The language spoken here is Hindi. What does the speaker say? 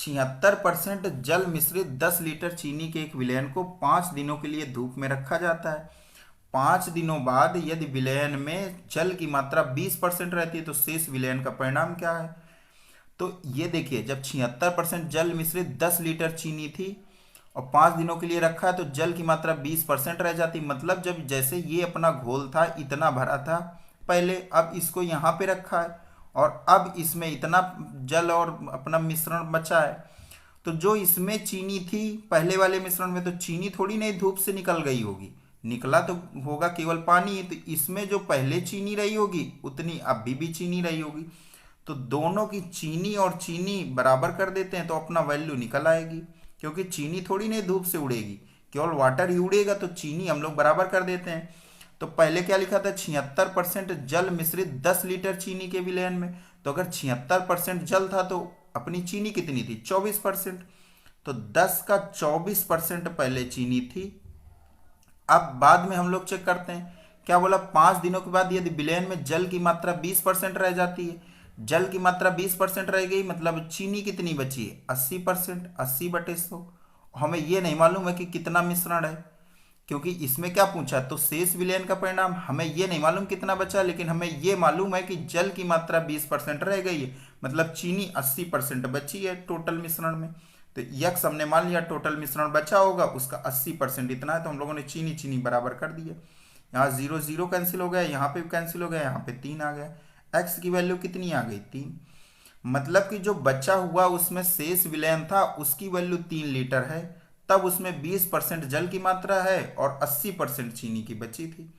76% जल मिश्रित 10 लीटर चीनी के एक विलयन को 5 दिनों के लिए धूप में रखा जाता है। 5 दिनों बाद यदि विलयन में जल की मात्रा 20% रहती है तो शेष विलयन का परिणाम क्या है? तो ये देखिए, जब 76% जल मिश्रित 10 लीटर चीनी थी और 5 दिनों के लिए रखा है तो जल की मात्रा 20% रह जाती। मतलब जब जैसे ये अपना घोल था इतना भरा था पहले, अब इसको यहाँ पे रखा है और अब इसमें इतना जल और अपना मिश्रण बचा है, तो जो इसमें चीनी थी पहले वाले मिश्रण में, तो चीनी थोड़ी नहीं धूप से निकल गई होगी, निकला तो होगा केवल पानी। तो इसमें जो पहले चीनी रही होगी उतनी अभी भी चीनी रही होगी। तो दोनों की चीनी और चीनी बराबर कर देते हैं तो अपना वैल्यू निकल आएगी, क्योंकि चीनी थोड़ी नहीं धूप से उड़ेगी, केवल वाटर ही उड़ेगा। तो चीनी हम लोग बराबर कर देते हैं। तो पहले क्या लिखा था? 76% जल मिश्रित 10 लीटर चीनी के विलयन में। तो अगर 76% जल था तो अपनी चीनी कितनी थी? 24%। तो 10 का 24% पहले चीनी थी। अब बाद में हम लोग चेक करते हैं, क्या बोला? 5 दिनों के बाद यदि विलयन में जल की मात्रा 20% रह जाती है, जल की मात्रा 20% रह गई, मतलब चीनी कितनी बची है? 80%। 80/100। हमें ये नहीं मालूम है कि कितना मिश्रण है, क्योंकि इसमें क्या पूछा? तो शेष विलयन का परिणाम। हमें ये नहीं मालूम कितना बचा, लेकिन हमें ये मालूम है कि जल की मात्रा 20% रह गई है, मतलब चीनी 80% बची है टोटल मिश्रण में। तो यक्स हमने मान लिया टोटल मिश्रण बचा होगा उसका 80% इतना है, तो हम लोगों ने चीनी चीनी बराबर कर दिया। यहाँ 0 0 कैंसिल हो गया, यहाँ पे भी कैंसिल हो गया, यहाँ पे 3 आ गया। एक्स की वैल्यू कितनी आ गई? 3। मतलब कि जो बचा हुआ उसमें शेष विलयन था उसकी वैल्यू 3 लीटर है, तब उसमें 20% जल की मात्रा है और 80% चीनी की बची थी।